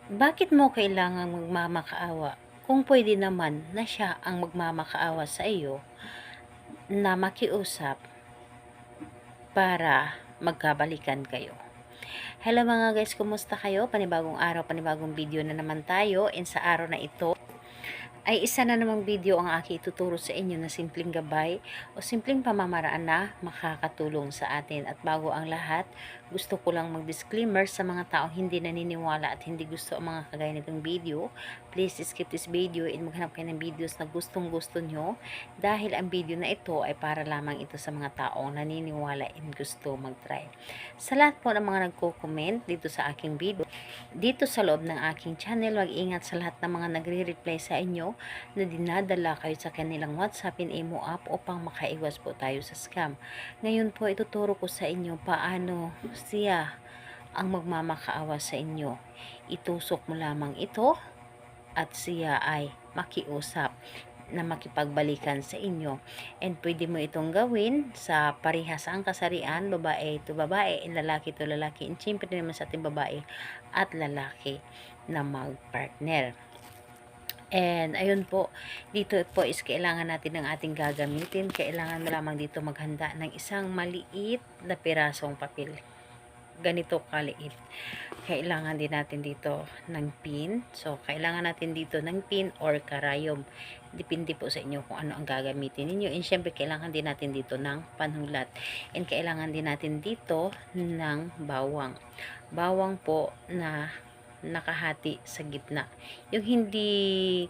Bakit mo kailangang magmamakaawa kung pwede naman na siya ang magmamakaawa sa iyo na makiusap para magkabalikan kayo? Hello mga guys, kumusta kayo? Panibagong araw, panibagong video na naman tayo. And sa araw na ito ay isa na namang video ang aking ituturo sa inyo na simpleng gabay o simpleng pamamaraan na makakatulong sa atin. At bago ang lahat, gusto ko lang mag-disclaimer sa mga taong hindi naniniwala at hindi gusto ang mga kagaya nitong video. Please skip this video and maghanap kayo ng videos na gustong gusto nyo, dahil ang video na ito ay para lamang ito sa mga taong naniniwala and gusto mag-try. Sa lahat po ng mga nagko-comment dito sa aking video, dito sa loob ng aking channel, mag-ingat sa lahat ng mga nagre-reply sa inyo na dinadala kayo sa kanilang WhatsApp and Imo app upang makaiwas po tayo sa scam. Ngayon po, ituturo ko sa inyo paano siya ang magmamakaawa sa inyo. Itusok mo lamang ito at siya ay makiusap na makipagbalikan sa inyo. And pwede mo itong gawin sa parehas ang kasarian, babae to babae, and lalaki to lalaki. And syempre naman sa ating babae at lalaki na mag-partner. And ayun po, dito po is kailangan natin ng ating gagamitin. Kailangan mo lamang dito maghanda ng isang maliit na pirasong papel. Ganito kaliit. Kailangan din natin dito ng pin. So, kailangan natin dito ng pin or karayom. Depende po sa inyo kung ano ang gagamitin ninyo. And syempre, kailangan din natin dito ng panhulat. And kailangan din natin dito ng bawang. Bawang po na nakahati sa gitna. Yung hindi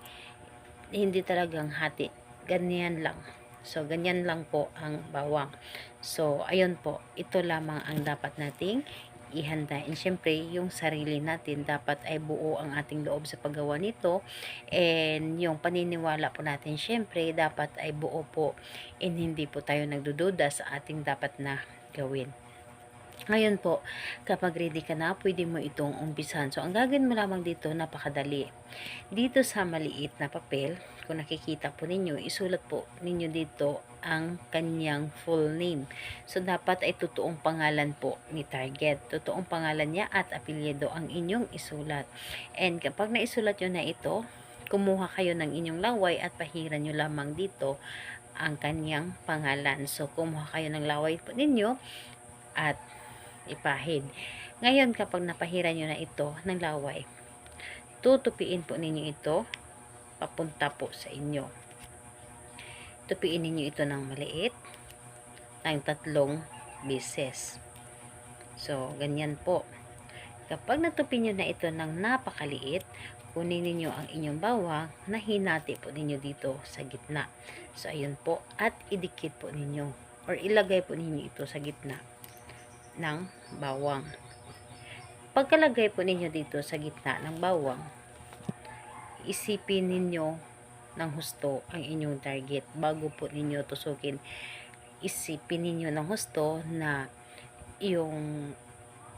talagang hati. Ganyan lang. So, ganyan lang po ang bawang. So, ayun po. Ito lamang ang dapat nating ihanda. And syempre, yung sarili natin dapat ay buo ang ating loob sa paggawa nito. And yung paniniwala po natin, syempre, dapat ay buo po. And hindi po tayo nagdududa sa ating dapat na gawin. Ngayon po, kapag ready ka na, pwede mo itong umpisan. So, ang gagawin mo lamang dito, napakadali. Dito sa maliit na papel, kung nakikita po ninyo, isulat po ninyo dito ang kanyang full name. So, dapat ay totoong pangalan po ni target. Totoong pangalan niya at apelyido ang inyong isulat. And kapag naisulat nyo na ito, kumuha kayo ng inyong laway at pahiran nyo lamang dito ang kanyang pangalan. So, kumuha kayo ng laway po ninyo at ipahid. Ngayon, kapag napahiran nyo na ito ng laway, tutupiin po ninyo ito papunta po sa inyo. Tupiin ninyo ito ng maliit ng 3 beses. So, ganyan po. Kapag natupi nyo na ito ng napakaliit, kunin ninyo ang inyong bawang na hinati po ninyo dito sa gitna. So, ayun po. At idikit po ninyo or ilagay po ninyo ito sa gitna ng bawang. Pagkalagay po ninyo dito sa gitna ng bawang, isipin ninyo ng husto ang inyong target bago po ninyo tusukin. Isipin ninyo ng husto na yung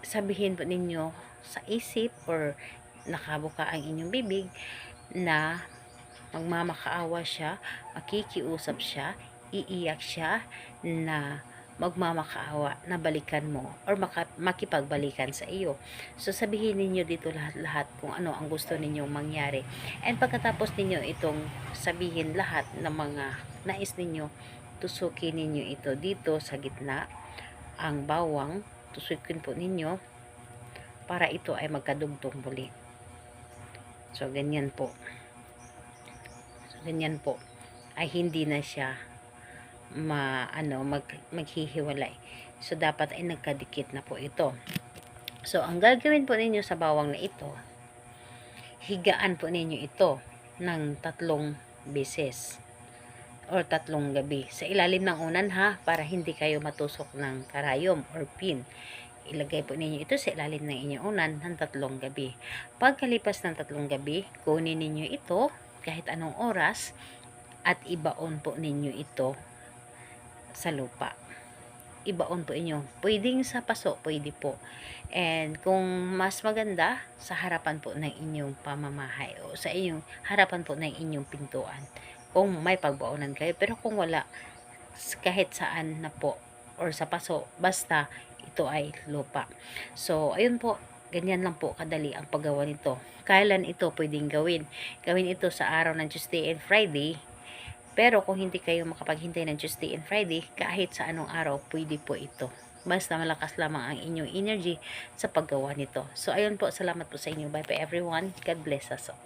sabihin po ninyo sa isip or nakabuka ang inyong bibig na magmamakaawa siya, makikiusap siya, iiyak siya na magmamakaawa na balikan mo or makipagbalikan sa iyo. So, sabihin ninyo dito lahat-lahat kung ano ang gusto ninyong mangyari. And pagkatapos ninyo itong sabihin lahat ng mga nais ninyo, tusukin ninyo ito dito sa gitna, ang bawang, tusukin po ninyo para ito ay magkadugtong muli. So, ganyan po. So, ganyan po. Ay hindi na siya maghihiwalay. So, dapat ay nagkadikit na po ito. So, ang gagawin po ninyo sa bawang na ito, higaan po ninyo ito ng 3 beses or 3 gabi. Sa ilalim ng unan ha, para hindi kayo matusok ng karayom or pin. Ilagay po ninyo ito sa ilalim ng inyong unan ng 3 gabi. Pagkalipas ng 3 gabi, kunin ninyo ito kahit anong oras at ibaon po ninyo ito sa lupa. Ibaon po inyo. Pwedeng sa paso, pwede po. And kung mas maganda, sa harapan po ng inyong pamamahay o sa inyong harapan po ng inyong pintuan. Kung may pagbaonan kayo. Pero kung wala, kahit saan na po or sa paso, basta ito ay lupa. So, ayun po. Ganyan lang po kadali ang paggawa nito. Kailan ito pwedeng gawin? Gawin ito sa araw ng Tuesday and Friday. Pero kung hindi kayo makapaghintay ng Tuesday and Friday, kahit sa anong araw, pwede po ito. Basta malakas lamang ang inyong energy sa paggawa nito. So, ayun po. Salamat po sa inyo. Bye bye everyone. God bless us all.